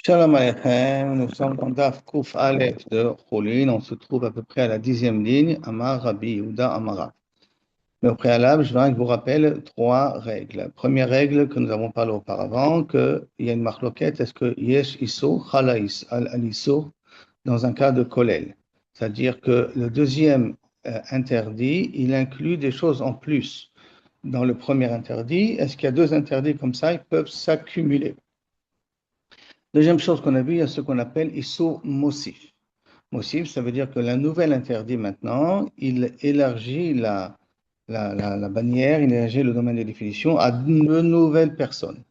Shalom Aleichem, nous sommes dans Daf Kouf Aleph de Choulin, on se trouve à peu près à la 10e ligne, Amar Rabbi Yehuda Amara. Mais au préalable, je voudrais que je vous rappelle trois règles. Première règle que nous avons parlé auparavant, qu'il y a une marloquette, est-ce que Yesh Issur, Chala al Issur, dans un cas de Kolel. C'est-à-dire que le deuxième interdit, il inclut des choses en plus. Dans le premier interdit, est-ce qu'il y a deux interdits comme ça, ils peuvent s'accumuler. Deuxième chose qu'on a vu, il y a ce qu'on appelle Issur Mosif. Mosif, ça veut dire que la nouvelle interdit maintenant, il élargit la bannière, il élargit le domaine de définition à de nouvelles personnes.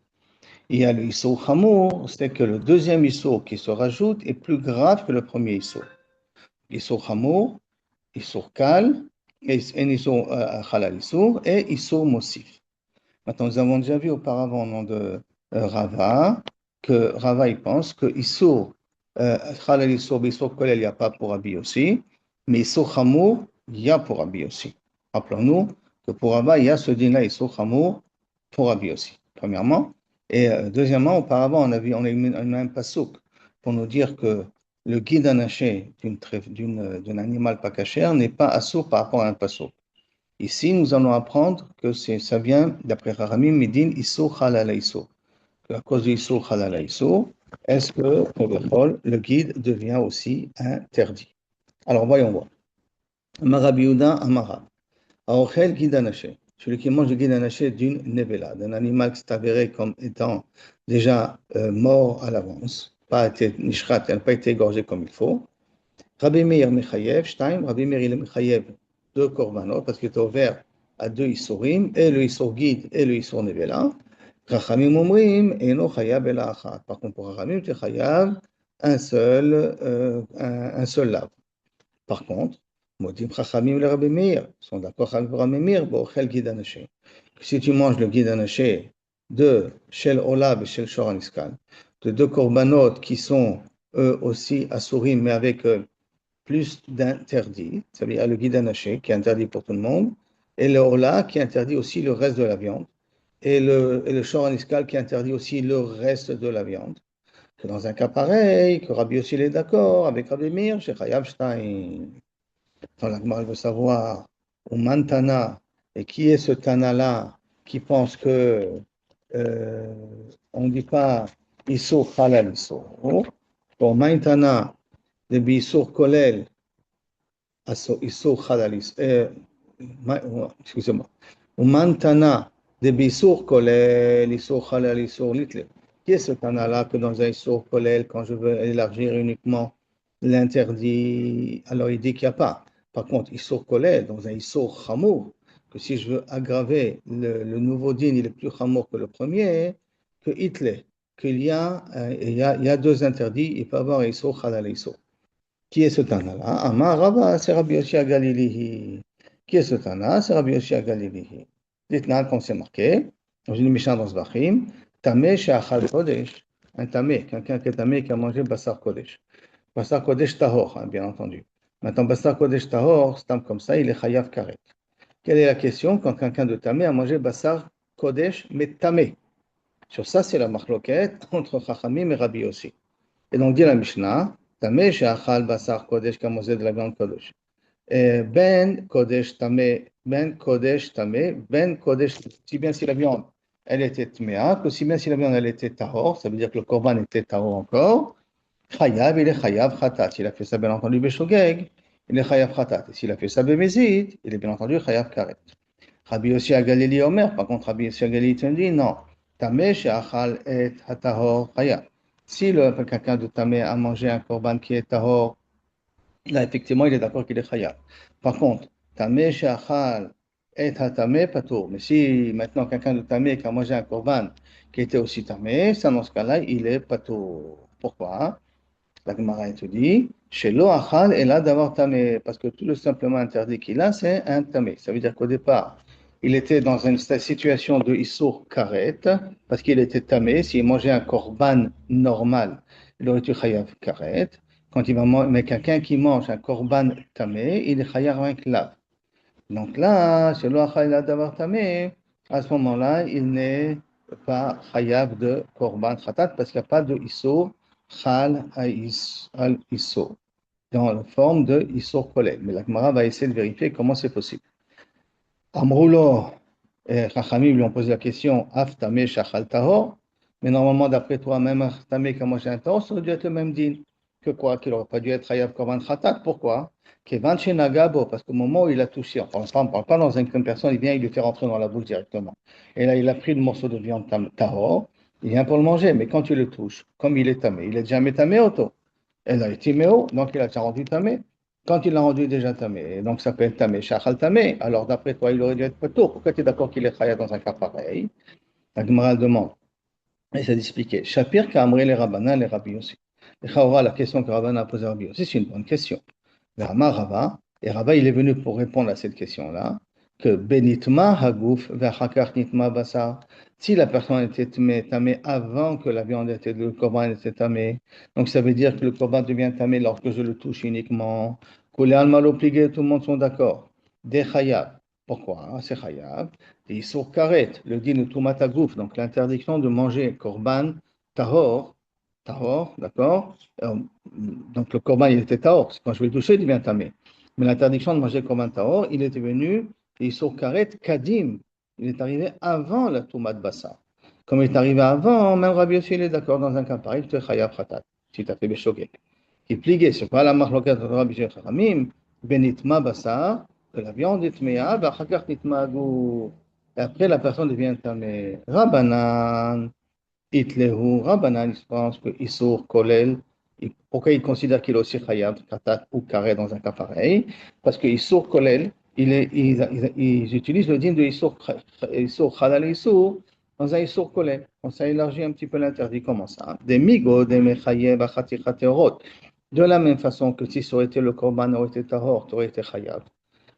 Il y a le Issur Hamour, c'est que le deuxième Issur qui se rajoute est plus grave que le premier Issur. Issur Hamour, Issur Kal, et Issur Halal Issur et Issur Mosif. Maintenant, nous avons déjà vu auparavant au nom de Rava, que Rava il pense que Issour, Khalal Issour, Issour Kolel, il n'y a pas pour Rabbi aussi, mais Issour Hamour, il y a pour Rabbi aussi. Rappelons-nous que pour Rava, il y a ce din-là, Issour Hamour, pour Rabbi aussi, premièrement. Et deuxièmement, auparavant, on a un pasouk pour nous dire que le guide anaché d'un animal pas cachère n'est pas assourd par rapport à un pasouk. Ici, nous allons apprendre que ça vient, d'après Rahamim, Midin Issur Halal Issur. À cause de Issur Halal Issur, est-ce que, pour le guide devient aussi interdit? Alors, voyons voir. Amara Biouda Amara. Aochel guide anaché. Celui qui mange le guide anaché d'une nevela, d'un animal qui s'est avéré comme étant déjà mort à l'avance, pas été nishrat, n'a pas été égorgé comme il faut. Rabbi Meir Mechayev, Shtaim, Rabbi Meir il est Mechayev deux korbanot, parce qu'il est ouvert à deux Issourim, et le Issour guide et le Issour nevela. Chachamim omrim, eno chayav ela achat. Par contre, pour Chachamim, tu es chayav un seul lave. Par contre, Modim Chachamim le Rabbi Meir, sont d'accord avec Rabbi Meir, bo'ochel guide anaché. Si tu manges le guide anaché de Shel Olav et Shel Shor Aniskan, de deux korbanot qui sont eux aussi assourim, mais avec plus d'interdits, c'est-à-dire le guide anaché qui est interdit pour tout le monde, et le hola qui interdit aussi le reste de la viande, et le shor aniskal qui interdit aussi le reste de la viande. Que dans un cas pareil, que Rabbi aussi est d'accord avec Rabbi Meir, chez Chayav Shtaim. Dans la Gemara, veut savoir, ou Mantana, et qui est ce Tana-là qui pense que on ne dit pas Issur Halal Issur. Pour Mantana, de Bissur Kolel, Issur Halal excusez-moi. Uman Tana de Bissur Kolel, Issur Halal Issur Litle. Qui est ce Tana-là que dans un Issur Kolel, quand je veux élargir uniquement l'interdit, alors il dit qu'il n'y a pas. Par contre, Issur Kolel, dans un Issur Hamour, que si je veux aggraver le nouveau din, il est plus Hamour que le premier, que Itle, qu'il y a, il y a deux interdits, il peut y avoir Issur Halal Issur. Qui est ce Tana-là? Amar Rabba, c'est Rabbi Yoshi Galilihi. Qui est ce Tana? C'est Rabbi Yoshi Galilihi. Dites-nous, comme c'est marqué, dans une Mishnah dans Zvachim, Tameh Sheachal Kodesh, un Tameh, quelqu'un qui est Tameh qui a mangé Basar Kodesh. Basar Kodesh Tahor, hein, bien entendu. Maintenant, Basar Kodesh Tahor, c'est comme ça, il est Chayav Karet. Quelle est la question quand quelqu'un de Tameh a mangé Basar Kodesh, mais Tameh? Sur ça, c'est la marloquette entre Chachamim et Rabbi Yossi. Et donc, dit la Mishnah, Tameh she'achal basar kodesh kamosé de la viande kodesh. Ben kodesh tameh, ben kodesh tameh, ben kodesh, si bien si la viande, elle était tmea, que si bien si la viande, elle était tahor, ça veut dire que le korban était tahor encore, chayav, il est chayav khatat. S'il a fait ça, bien entendu, beshogeg, il est chayav khatat. Et s'il a fait ça, bemezid, il est bien entendu chayav karet. Rabbi Yossi Agalili Omer, par contre, Rabbi Yossi Agalili te dit non. Tameh she'achal et hatahor chayav. Si quelqu'un de Tamé a mangé un korban qui est tahor, là, effectivement, il est d'accord qu'il est chayav. Par contre, Tamé she'achal et hatamé patour. Mais si maintenant quelqu'un de Tamé qui a mangé un korban qui était aussi Tamé, ça, dans ce cas-là, il est patour. Pourquoi? La Gemara te dit, Shelo achal est là d'avoir Tamé, parce que tout le simplement interdit qu'il a, c'est un Tamé. Ça veut dire qu'au départ, il était dans une situation de Issour Karet, parce qu'il était Tamé. S'il mangeait un korban normal, il aurait été Chayav Karet. Quand il va mais quelqu'un qui mange un korban Tamé, il est Chayav avec lave. Donc là, Shelo achal est là d'avoir Tamé, à ce moment-là, il n'est pas Chayav de korban Khatat, parce qu'il n'y a pas de Issour Chal al Issour, dans la forme de Issour Kolel. Mais la Gemara va essayer de vérifier comment c'est possible. Amroulo, Chachamim lui ont posé la question, Af Tameh Shachal Tahor, mais normalement, d'après toi, même Tameh qui a mangé un tahor, ça aurait dû être le même din. Que quoi? Qu'il n'aurait pas dû être Hayav Korban Khatat. Pourquoi? Kevan Nagabo, parce qu'au moment où il a touché, enfin, on ne parle pas dans une personne, il vient, il lui fait rentrer dans la bouche directement. Et là, il a pris le morceau de viande tahor, il vient pour le manger, mais quand tu le touches, comme il est tamé, il est déjà métamé auto. Elle a été méo, donc il a déjà rendu tamé. Quand il l'a rendu déjà tamé, donc ça peut être tamé, shachal tamé, alors d'après toi, il aurait dû être patour. Pourquoi tu es d'accord qu'il est chaya dans un cas pareil? La Gemara demande, et c'est d'expliquer. Shapir ka'amri les rabbanan, les rabbi aussi. Et Chaora, la question que Rabban a posée à Rabbi aussi, c'est une bonne question. Rama Rava, et Rava, il est venu pour répondre à cette question-là, que benitma hagouf ve'achakar nitma basar. Si la personne était tamée avant que la viande était, le corban était tamé, donc ça veut dire que le corban devient tamé lorsque je le touche uniquement. Koulé al obligé, tout le monde sont d'accord. Des chayab. Pourquoi? C'est chayab. Et sur karet, le din tumat hagouf, donc l'interdiction de manger korban tahor, tahor, d'accord? Donc le corban, il était tahor. Quand je vais le toucher, il devient tamé. Mais l'interdiction de manger le corban tahor, il est devenu Issour karet kadim. Il est arrivé avant la touma de bassa. Comme il est arrivé avant, même Rabbi Yossi, il est d'accord dans un cas pareil, tu es chayav khatat. Si tu as fait béchogué. Qui plié, c'est pas la marloquette de Rabbi Yossi Khamim, benitma bassa, que la viande est tmea, bachakar nitma agou. Et après, la personne devient tamé. Rabbanan. Itlehu, Rabbanan, il pense que Issour, Kolel, pourquoi il considère qu'il est aussi Khayab, Katat ou Karé dans un cas pareil? Parce que Issour, Kolel, ils utilisent le din de Issour, Halal Issour, dans un Issour Kolel. On ça élargit un petit peu l'interdit. Comment ça? Des migo, des mechayev, achatichaterot. De la même façon que si ça aurait été le korban, aurait été tahor, tu aurais été Khayab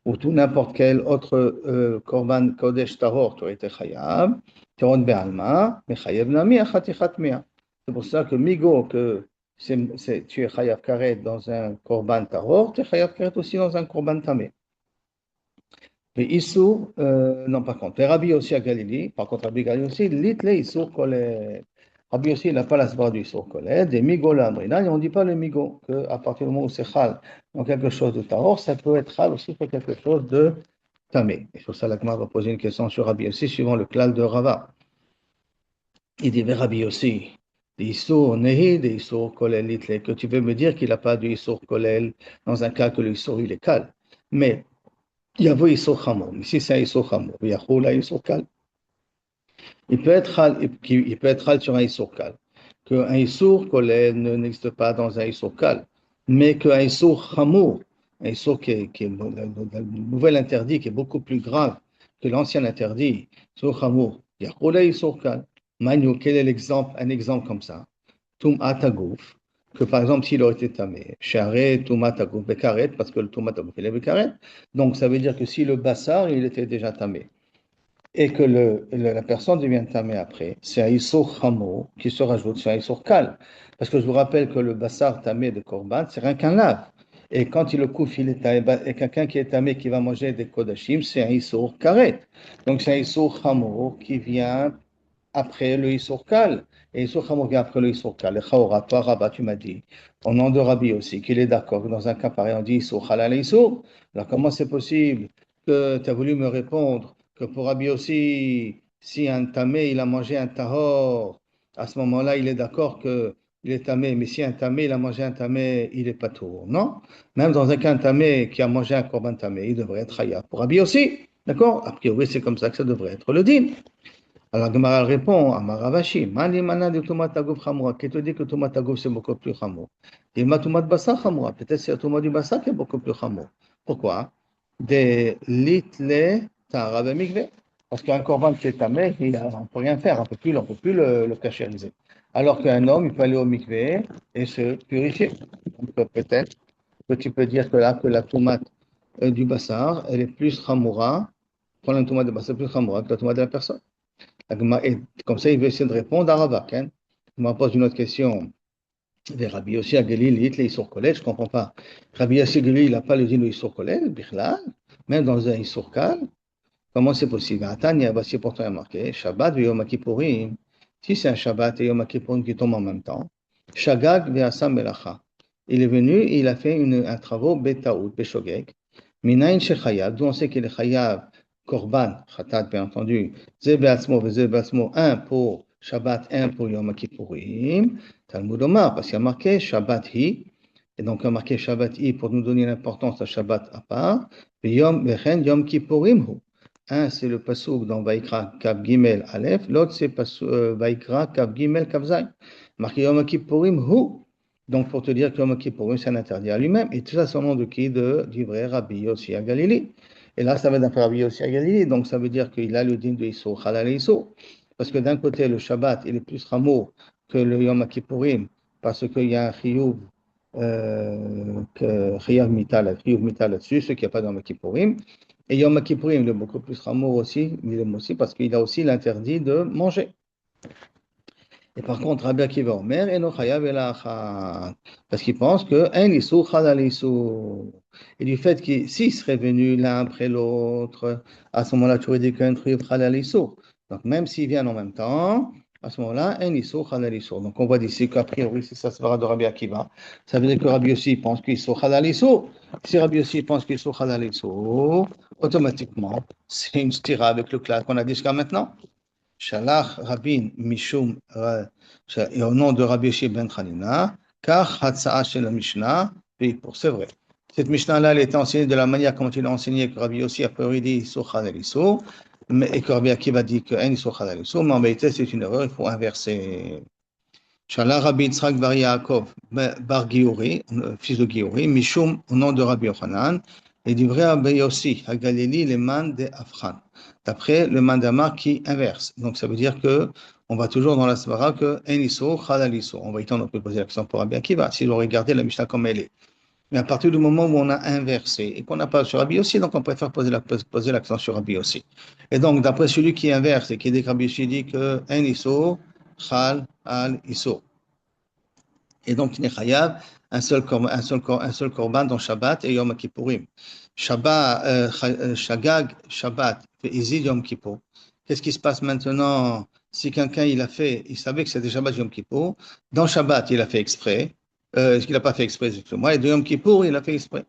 ou tout n'importe quel autre korban kodesh tahor, tu aurais été chayav, tiron be'alma, mais chayav nami achatichat mea. C'est pour ça que migo, que tu es chayav karet dans un korban tahor, tu es chayav karet aussi dans un korban tamé. Mais Issou, non, par contre, les Rabbi aussi à Galilée, par contre, Rabbi Galilée aussi, l'itle Issou kolé. Rabbi aussi, il n'a pas la sbar du Issou kolé, des migo la amrina, et on ne dit pas le migo, qu'à partir du moment où c'est chal, dans quelque chose de tahor, ça peut être chal aussi pour quelque chose de tamé. Et sur ça, l'Agma va poser une question sur Rabbi aussi, suivant le klal de Rava. Il dit, mais Rabbi aussi, des Issou nehi, des Issou kolé l'itle, que tu veux me dire qu'il n'a pas de Issou kolé dans un cas que le Issou, il est cal. Mais il y a un Issour Chamour. Ici, c'est un Issour Chamour. Il y a un Issour Kal. Il peut être Hal sur un Issour Kal. Qu'un Issour Kolel n'existe pas dans un Issour Kal. Mais qu'un Issour Chamour, un Issour qui est le nouvel interdit, qui est beaucoup plus grave que l'ancien interdit, Issour Chamour, il y a un Issour Kal. Manu, quel est l'exemple, un exemple comme ça? Tum Atagouf, que par exemple, s'il aurait été tamé, Charé, Tum Atagouf, Bekaret, parce que le Tum Atagouf, il est Bekaret. Donc, ça veut dire que si le Bassar, il était déjà tamé, et que la personne devient tamé après, c'est un Issour Hamo qui se rajoute sur un Issour Kal. Parce que je vous rappelle que le Bassar tamé de Korban, c'est rien qu'un lave. Et quand il le couvre, il est tamé, et quelqu'un qui est tamé, qui va manger des Kodashim, c'est un Issour Karet. Donc, c'est un Issour Hamo qui vient après le Issourkal. Et Issourkal vient après le Issourkal. Et Chaora, toi, Rabat, tu m'as dit, au nom de Rabbi aussi, qu'il est d'accord que dans un cas pareil, on dit Issourkal à l'Issour. Alors, comment c'est possible que tu as voulu me répondre que pour Rabbi aussi, si un tamé, il a mangé un tahor, à ce moment-là, il est d'accord que il est tamé, mais si un tamé, il a mangé un tamé, il est pas tout. Non? Même dans un cas, un tamé qui a mangé un korban tamé, il devrait être hayab. Pour Rabbi aussi, d'accord? A priori, c'est comme ça que ça devrait être le din. Alors, Gemara répond à Maravashi, Mani mana de Tomat Tagouf Chamoura, qui te dit que Tomat Tagouf c'est beaucoup plus Chamour. Et ma Tomat Bassa Chamoura, peut-être c'est Tomat du Bassa qui est beaucoup plus Chamour. Pourquoi? Des litle Tarabe Mikve. Parce qu'un corban qui est tamé, on ne peut rien faire, on peut plus le cachériser. Alors qu'un homme, il peut aller au mikvé et se purifier. Donc, peut-être que tu peux dire que là, que la tomate du bassar, elle est plus chamoura, prendre la tomate de bassar plus chamoura que la tomate de la personne. Et comme ça, il veut essayer de répondre à Ravak. Hein. Je me pose une autre question. Des Rabbi Yossi Agelil, il est sur collège, je ne comprends pas. Rabbi Yossi Agelil, il n'a pas le din de Issour collège, Bichlal, même dans un Issour Kal. Comment c'est possible? Atania, voici pourtant marqué Shabbat et Yom Kippourim. Si c'est un Shabbat et Yom Kippourim qui tombent en même temps, Shagag ve'asa melacha. Il est venu et il a fait un travaux betaout, beshogeg. Minayin shechayav, d'où on sait qu'il est chayav, korban, chatat bien entendu, ze be'atzmo ve be'atzmo, un pour Shabbat, un pour Yom Kippourim. Talmud Omar, parce qu'il y a marqué Shabbat hi, et donc il y a marqué Shabbat hi pour nous donner l'importance à Shabbat à part, Yom Kippourim hu. Un, c'est le pasuk dans Vaikra Kav Gimel Aleph, l'autre c'est Vaikra Kav Gimel Kav Zayin. Marqué Yom Kippourim hu. Donc, pour te dire que Yom Kippourim, c'est un interdit à lui-même. Et tout ça, c'est au nom de qui? Du vrai Rabbi Yossi à Galilée. Et là, ça va d'un Rabbi Yossi à Galilée. Donc, ça veut dire qu'il a le din de Issur, Halal Issur. Parce que d'un côté, le Shabbat, il est plus rameau que le Yom Kippourim, parce qu'il y a un chiyuv, chiyuv mital là-dessus, ce qu'il n'y a pas dans Yom Kippourim. Et Yom Kippourim, il est beaucoup plus rameau aussi, parce qu'il a aussi l'interdit de manger. Et par contre, Rabbi Akiva Omer, Eno chayav ela achat. Parce qu'il pense que un issur chalal issur. Et du fait que s'ils seraient venus l'un après l'autre, à ce moment-là, tu aurais dit qu'un truc chalal issur. Donc même s'ils viennent en même temps, à ce moment-là, un issur chalal issur. Donc on voit d'ici qu'a priori, si ça se fera de Rabbi Akiva, ça veut dire que Rabbi aussi pense qu'il issur chalal issur. Si Rabbi aussi pense qu'il issur chalal issur, automatiquement, c'est une stira avec le classe qu'on a dit jusqu'à maintenant. Shalach Rabin Mishum, et au nom de Rabbi Yoshi ben Hanina, car Hatza'a chez la Mishnah, c'est vrai. Cette Mishnah-là, elle était enseignée de la manière comment il a enseigné que Rabbi Yossi a priori dit Issur Chadal Issur, et que Rabbi Akiva dit que un Issur Chadal Issur, mais en vérité, c'est une erreur, il faut inverser. Shalach Rabbi Yitzhak bar Yaakov bar Giori, fils de Giori, Mishum, au nom de Rabbi Yochanan, et du vrai Rabbi Yossi, à Galilée, les man de Afran. D'après le mandamar qui inverse. Donc ça veut dire que on va toujours dans la svara que en issur, chalal issur. En vérité, on peut poser l'accent pour Rabbi Akiva, si l'on regardait la Mishnah comme elle est. Mais à partir du moment où on a inversé et qu'on n'a pas sur Rabbi aussi, donc on préfère poser l'accent sur Rabbi aussi. Et donc, d'après celui qui inverse et qui dit que Rabbi aussi dit que en issur, chalal issur. Et donc, il est chayav un seul korban dans Shabbat et Yom Kippourim. Shagag, Shabbat, et Izid Yom Kippur. Qu'est-ce qui se passe maintenant si quelqu'un il savait que c'était Shabbat Yom Kippur, dans Shabbat il a fait exprès, ce qu'il n'a pas fait exprès, excusez-moi, et de Yom Kippur il a fait exprès.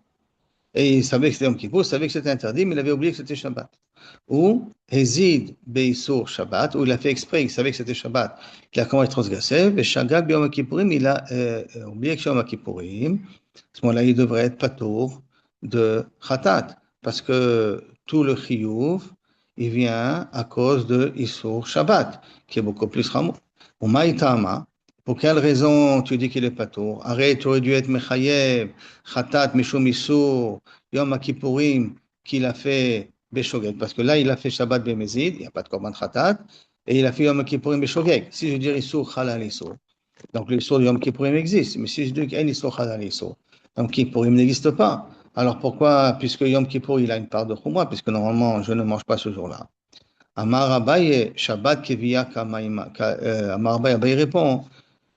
Et il savait que c'était Yom Kippur, il savait que c'était interdit, mais il avait oublié que c'était Shabbat. Ou Hezid Beisur Shabbat, où il a fait exprès, il savait que c'était Shabbat, il a commencé à transgresser, et Shagag Yom Kippourim, il a oublié que c'est Yom Kippourim. À ce moment-là, il devrait être patour de Khatat, parce que tout le chiyuv, il vient à cause de Isur Shabbat, qui est beaucoup plus ramou. Ou Maïtama, pour quelle raison tu dis qu'il est patour? Arrête, tu aurais dû être Mechayev, Khatat, Mishum Isur, Yom Kippourim, qu'il a fait Beshogeg, parce que là, il a fait Shabbat Bemezid, il n'y a pas de Korban Khatat, et il a fait Yom Kippourim Beshogeg. Si je dis Isur Halal Isur, donc l'Isur de Yom Kippourim existe, mais si je dis qu'il y a une Isur Halal Isur, Yom Kippourim n'existe pas. Alors pourquoi, puisque Yom Kippur, il a une part de Khumra, puisque normalement, je ne mange pas ce jour-là. Amar Abaye, Shabbat Kevia Kamaima. Amar Abaye répond,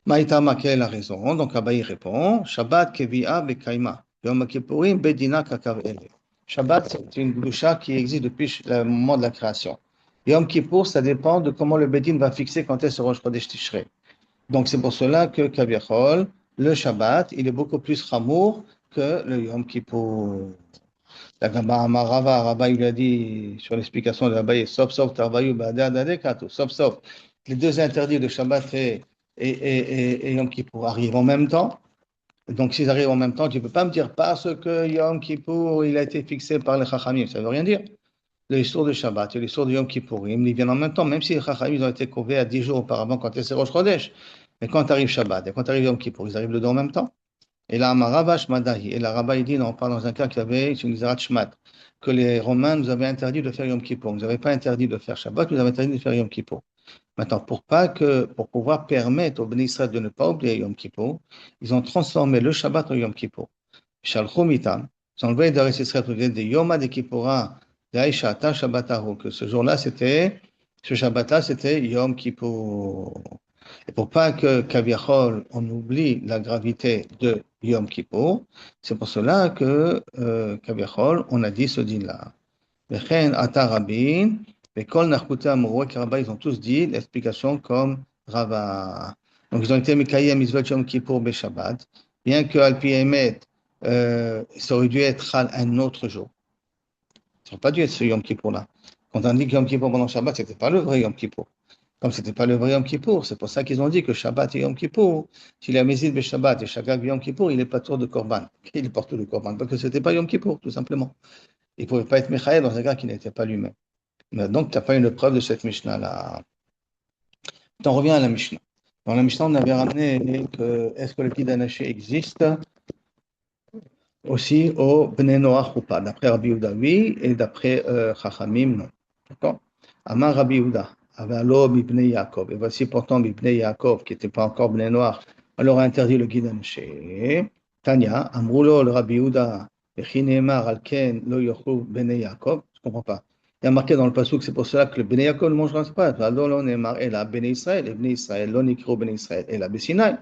Maïtama, quelle est la raison? Donc Abaye répond, Shabbat Kevia Bekaima. Yom Kippourim Bedina Kakav Ele. Shabbat, c'est une gloucha qui existe depuis le moment de la création. Yom Kippur, ça dépend de comment le Bedin va fixer quand est-ce Rosh Chodesh Tishrei. Donc c'est pour cela que Kaviachol, le Shabbat, il est beaucoup plus ramour que le Yom Kippur. La Gamba Amarava, Rabba, il lui a dit sur l'explication de Rabba, sauf, Tarvayu, Badadadekatu, sauf. Les deux interdits de Shabbat et Yom Kippur arrivent en même temps. Donc, s'ils arrivent en même temps, tu ne peux pas me dire parce que Yom Kippur, il a été fixé par les Chachamim. Ça ne veut rien dire. Les jours de Shabbat et les jours de Yom Kippur, ils viennent en même temps, même si les Chachamim ont été couvés à 10 jours auparavant quand c'est Rosh Chodesh. Mais quand arrive Shabbat et quand arrive Yom Kippur, ils arrivent le deux en même temps. Et là, Maravash Madahi. Et la Rabba, il dit, non, on parle dans un cas qui avait une Zarat Shmat, que les Romains nous avaient interdit de faire Yom Kippur. Vous n'avez pas interdit de faire Shabbat, vous avez interdit de faire Yom Kippur. Maintenant, pour pouvoir permettre aux Bnei Israël de ne pas oublier Yom Kippur, ils ont transformé le Shabbat en Yom Kippur. Shalchum itam. Ils ont enlevé d'Aretz Israël de Yoma de Kippura, d'Aishata Shabbatahu, que ce jour-là, ce Shabbat-là, c'était Yom Kippur. Et pour pas que Kaviachol, on oublie la gravité de Yom Kippur, c'est pour cela que Kaviachol, on a dit ce din-là. Vechen ata rabin, vekol narkuta amouroua, car ils ont tous dit l'explication comme Rava. Donc, ils ont été Mekayem Mitzvot Yom Kippour Beshabbat, bien que Al-Pi Emet, ça aurait dû être un autre jour. Ça n'aurait pas dû être ce Yom Kippour-là. Quand on dit que Yom Kippour pendant Shabbat, ce n'était pas le vrai Yom Kippour. Comme ce n'était pas le vrai Yom Kippour, c'est pour ça qu'ils ont dit que Shabbat et Yom Kippour, s'il a Mézid Beshabbat et Shagag Yom Kippour, il n'est pas tour de Korban. Il est porteur de Korban, parce que ce n'était pas Yom Kippour, tout simplement. Il ne pouvait pas être Mechaï dans un cas qui n'était pas lui-même. Donc, tu n'as pas une preuve de cette Mishnah-là. On revient à la Mishnah. Dans la Mishnah, on avait ramené que est-ce que le Kid Anaché existe aussi au Bnei Noach ou pas. D'après Rabbi Yehuda, oui, et d'après Chachamim, non. D'accord. Amar Rabbi Yehuda, Avalo Bibnei Yaakov. Et voici pourtant Bibnei Yaakov, qui n'était pas encore Bnei Noach, alors a interdit le Kid Anaché. Tanya, Amrulo, le Rabbi Yehuda, Echinemar Alken, Lo Yochou Bnei Yaakov. Je ne comprends pas. Il y a marqué dans le pasuk, c'est pour cela que le Bnei Yaakov ne mangera pas. Alors, on est marqué, et la Bnei Israël, et Bnei Israël, l'on écrit au Bnei Israël, et la Bessinaï.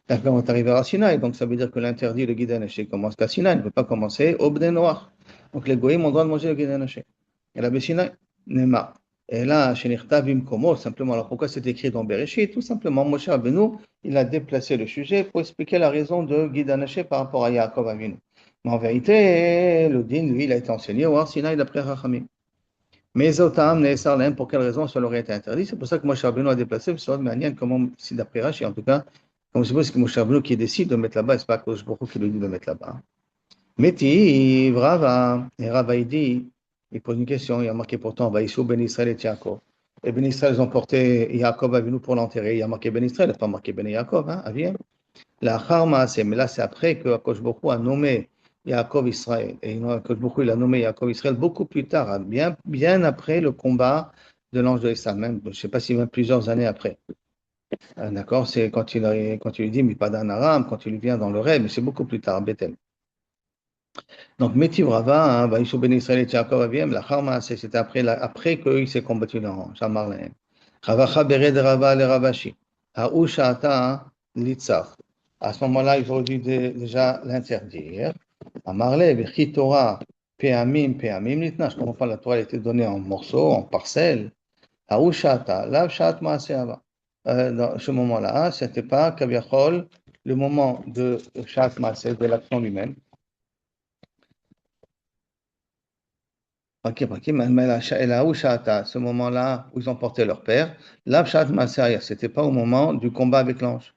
Quand on arrive à Sinaï, donc ça veut dire que l'interdit, le guide anaché, commence qu'à Sinaï, ne peut pas commencer au Bnei Noach. Donc les goïms ont le droit de manger le guide anaché. Et la Bessinaï, Nema. Et là, chez Nirtavim Komo, simplement, alors pourquoi c'est écrit dans Bereshit? Tout simplement, Moshe Rabbeinu, il a déplacé le sujet pour expliquer la raison de guide anaché par rapport à Yaakov Avinu. Mais en vérité, le din, lui, il a été enseigné au Har Sinaï d'après Rachamim. Mais Zotam, Neesarlem, pour quelle raison cela aurait été interdit? C'est pour ça que Moshe Rabbeinu a déplacé, c'est une manière comment, si d'après Rashi, en tout cas, comme je suppose que Moshe Rabbeinu qui décide de mettre là-bas, et c'est pas Kosh Baruch Hu qui lui dit de mettre là-bas. Meti, Rava, et Rava, il dit, il pose une question, il a marqué pourtant, Vaïsou, Ben Israël et Yaakov. Et Ben Israël, ils ont porté Yaakov à nous pour l'enterrer. Il a marqué Ben Israël, il n'a pas marqué Ben Yaakov, hein, Avien. La Harma, c'est, mais là, c'est après que Kosh Baruch Hu a nommé Yaakov Israël. Et Kosh Baruch Hu, il a nommé Yaakov Israël beaucoup plus tard, hein, bien après le combat de l'ange de Issa, même, je ne sais pas si même plusieurs années après. D'accord, c'est quand il lui dit, mais pas d'un Aram, quand il lui vient dans le rêve, mais c'est beaucoup plus tard, Bethel. Donc, Métiv Rava, Vaïsou Ben Israël et Yaakov Aviem, la Harma, c'était après qu'il s'est combattu dans Shamarlahem. Ravacha Bered Rava le Ravashi. Haoushata Litzach. À ce moment-là, ils auraient dû déjà l'interdire. Amarle, Bechi Torah, Peamim, Litna. Je comprends pas, la Torah a été donnée en morceaux, en parcelles. Haoushata, Lav Shat Maaseava. Dans ce moment-là, c'était pas Kaviachol, le moment de Shat Maaseh, de l'action lui-même. Ok, mais la Haoushata, ce moment-là où ils ont porté leur père, Lav Shat Maaseava, c'était pas au moment du combat avec l'ange.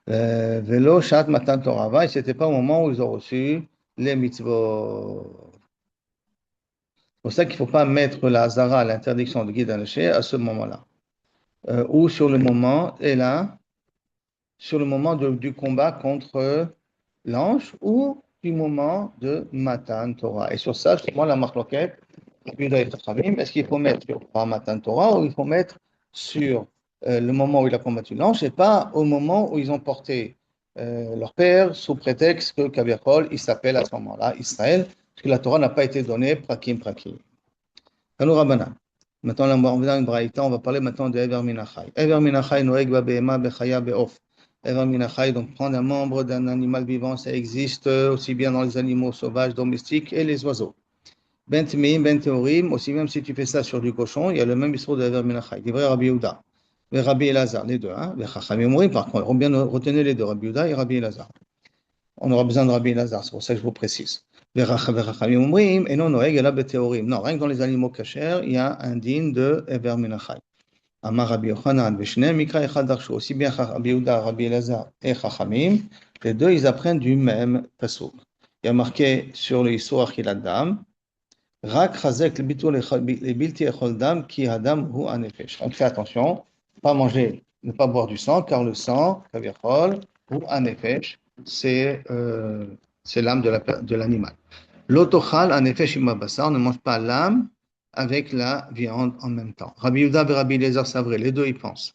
Velo Shat Matan Torah, et c'était pas au moment où ils ont reçu les mitzvot. C'est pour ça qu'il ne faut pas mettre la Hazara, l'interdiction de guide anaché, à ce moment-là. Ou sur le moment, et là, sur le moment du combat contre l'ange, ou du moment de Matan Torah. Et sur ça, justement, la marloquette, est-ce qu'il faut mettre sur Matan Torah ou il faut mettre sur le moment où il a combattu l'ange et pas au moment où ils ont porté leur père sous prétexte que Kaviachol, il s'appelle à ce moment-là Israël, parce que la Torah n'a pas été donnée prakim. Tanu Rabbanan. Maintenant, là, on va dans une braïta, on va parler maintenant de Ever Minachai. Ever Minachai, Noeg Babehema, Bechaya, Beof. Ever Minachai, donc prendre un membre d'un animal vivant, ça existe aussi bien dans les animaux sauvages, domestiques et les oiseaux. Ben Tmeim, Ben Théorim, aussi même si tu fais ça sur du cochon, il y a le même histoire de Ever Minachai. Il vrai Rabbi Yehuda. Et Rabbi Elazar, les deux. Hein? Les Chachamim Mourim, par contre, on bien retenir les deux, Rabbi Yehuda et Rabbi Elazar. On aura besoin de Rabbi Elazar, c'est pour ça que je vous précise. Et non, non, rien que dans les animaux cachers, il y a un digne de Ever Minachai. Amar Rabbi Yochanan, Veshne Mikra Echad Darshu, aussi bien Rabbi Yehuda, Rabbi Elazar et Chachamim, les deux, ils apprennent du même pasuk. Il y a marqué sur le Yisur Achilat Dam, Rak Chazek le Bilti Echol Dam, Ki Adam Hu Anefesh. Donc fais attention, pas manger, ne pas boire du sang, car le sang, Kaviachol, Hu Anefesh, c'est l'âme de l'animal. L'autochal, en effet, on ne mange pas l'âme avec la viande en même temps. Rabbi Yehuda et Rabbi Eliezer, c'est vrai, les deux ils pensent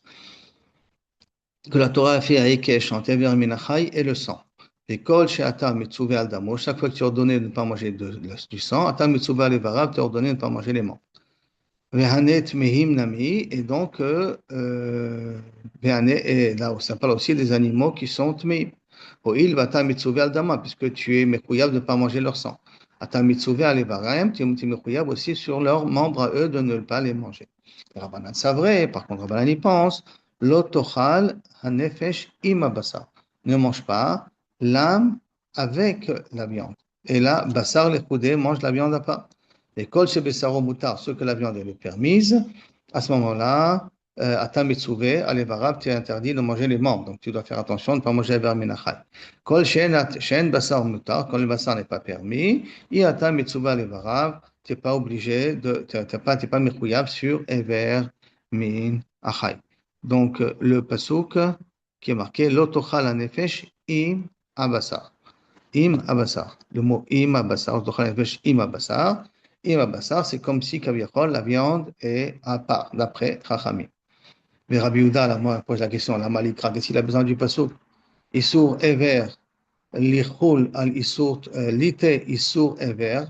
que la Torah a fait à Ekesh, entre Ever Minachai et le sang. Et kol she'ata mitzuveh al damo, chaque fois que tu es ordonné de ne pas manger du sang, ata mitzuveh al evarav, tu es ordonné de ne pas manger les membres. Vehanet mehim nami, et donc, et là, ça parle aussi des animaux qui sont tmeim. Oil vata mitzuveh al dama, puisque tu es mechouyab de ne pas manger leur sang. Ata mitzuveh al evarem, tu es mechouyab aussi sur leurs membres à eux de ne pas les manger. Les Rabbanan, c'est vrai, par contre, Rabbanan y pense Lo tochal hanefesh im habasar. Ne mange pas l'âme avec la viande. Et là, basar lechoudé mange la viande à part. Et kol shebesaro mutar, ce que la viande elle est permise, à ce moment-là, Ata mitzouvé, alevarab, tu es interdit de manger les membres. Donc tu dois faire attention de ne pas manger vers minachai. Kol shen basar mutar, quand le basar n'est pas permis, et Ata mitzouvé, alevarab, tu n'es pas obligé de, tu n'es pas mechouyav sur ever min achai. Donc le pasuk qui est marqué, Lotochal nefesh im abasar. Im abasar. Le mot im abasar, Lotochal nefesh im abasar. Im abasar, c'est comme si, kaviachol, la viande est à part, d'après Chachamim. Mais Rabbi Yehuda, là, moi, pose la question, la malikra, qu'est-ce qu'il a besoin du pasuk? Isur ever, lichul al isur, lite isur ever,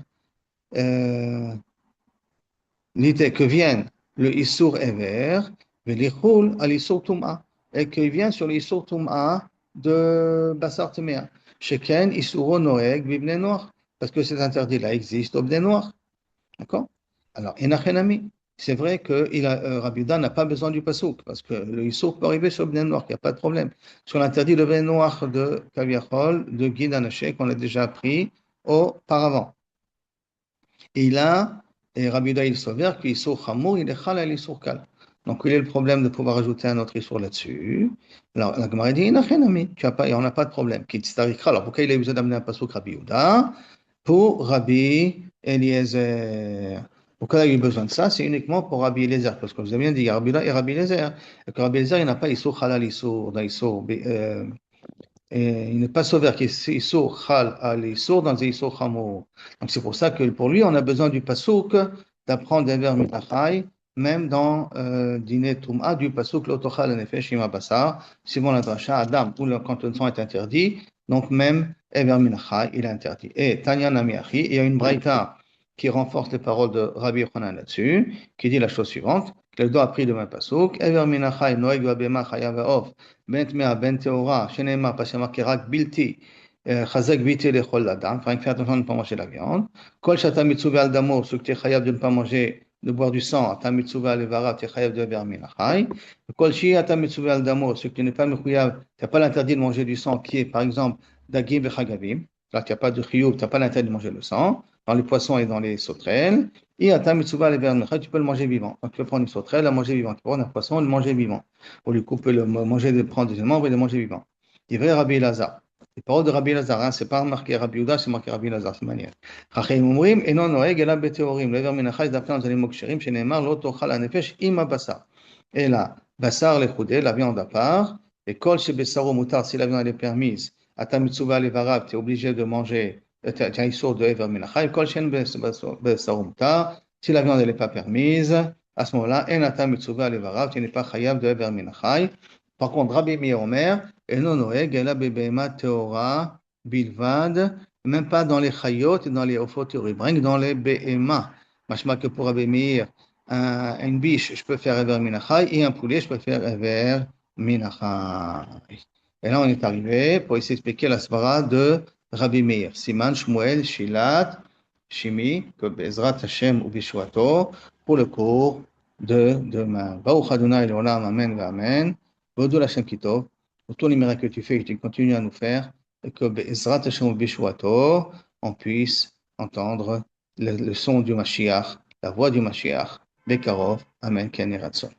l'idée que vienne le Issour Ever, lichul al Issour Tum'a, et qu'il vient sur le Issour Tum'a de Bassar Temea. Sheken Issouro Noeg Bibne Noir, parce que cet interdit-là existe au Bne Noir. D'accord? Alors, Enachenami, c'est vrai que Rabbi Yehuda n'a pas besoin du Passouk, parce que le Issour peut arriver sur le Bne Noir, il n'y a pas de problème. Sur l'interdit de Bne Noir de Kaviachol, de Guide Anaché, qu'on a déjà appris auparavant. Et là, et Rabbi Yehuda, il s'avère que l'Issour Chamour, il est Chal à l'Issour Kal. Donc, quel est le problème de pouvoir ajouter un autre Issour là-dessus? Alors, la Gemara dit, Nachenami, on n'a pas de problème. Alors, pourquoi il a besoin d'amener un passouk Rabbi Yehuda? Pour Rabbi Eliezer. Pourquoi il a eu besoin de ça? C'est uniquement pour Rabbi Eliezer. Parce que vous avez bien dit, il y a Rabbi Yehuda et Rabbi Eliezer. Et que Rabbi Eliezer, il n'a pas Issour Halal, Issour, et il n'est pas sauveur qui est Issour Chal al Issour dans les Issour Chamour. Donc c'est pour ça que pour lui, on a besoin du Passouk d'apprendre des vers Mitachai, même dans Dîner Toum'a, du Passouk Lotochal Nefesh Ima Basar, suivant la Dracha Adam, où le cantonnement est interdit, donc même Ever Minachai, il est interdit. Et Tanya Namiachi, il y a une braïta qui renforce les paroles de Rabbi Yochanan là-dessus, qui dit la chose suivante, que le doigt a pris de même Passouk, Ever Minachai, Noeg Vabema Chayav Off, Ben Tmea, Ben Teora, Shenema, parce qu'il y a marqué Rak Bilti, Chazek Bilti Lechol Ladam, il faut faire attention de ne pas manger la viande. Kol Shata Mitzuvah al Damo, ce que tu es chayav de ne pas manger, de boire du sang, Ata Mitzuvah al Levara, tu es chayav de Ver Minachai. Kol Shi Ata Mitzuvah al Damo, ce que tu n'es pas mechuyav, tu n'as pas l'interdit de manger du sang, qui est par exemple Dagim et Chagavim. Là, tu n'as pas de chiyuv, tu n'as pas l'interdit de manger le sang, dans les poissons et dans les sauterelles. Et Ata Mitzuvah al Ver Minachai, tu peux le manger vivant. Donc tu peux prendre une sauterelle, la manger vivant. Tu peux prendre un poisson, le manger vivant. Ou lui couper, le manger, prendre des membres et le manger vivant. Il vrai Rabbi Lazar. Les paroles de Rabbi Lazar, hein, c'est pas marqué Rabbi Yehuda, c'est marqué Rabbi Lazar, c'est manière. Chachem אומרים, אינו נוהג אלא בטהורים, לעבר מן החי דווקא נזלים מוקשרים, שנאמר, לא תאכל הנפש עם הבשר. אלא בשר לחודé, la viande à part, et כל שבשרו מותר, si la viande est permise, אתה מצווה לבריו, tu es obligé de manger, tu as un sourd de עבר מן החי, כל שאין בשרו מותר, si la viande n'est pas permise, à ce moment-là, אין אתה מצווה לבריו, tu n'es pas חייב de עבר מן החי. Par contre, Rabbi Meir Omer, Eno Noeg, Ela Bebema Teora, Bilvad, même pas dans les Chayot et dans les Ophoturim, rien que dans les Behema. Machma que pour Rabbi Meir, une biche, je peux faire Ever Minachai, et un poulet, je peux faire Ever Minachai. Et là, on est arrivé pour essayer d'expliquer la svara de Rabbi Meir. Siman, Shmuel, Shilat, Shimi, que Bezrat Hashem ou Bishwato, pour le cours de demain. Baruch Adonai L'Olam, Amen, Amen. Vodou Hashem Kitov, pour tous les miracles que tu fais et que tu continues à nous faire, et que Bezrat Hashem Bishwato, on puisse entendre le son du Mashiach, la voix du Mashiach, Bekarov, Amen, Ken Yeratson.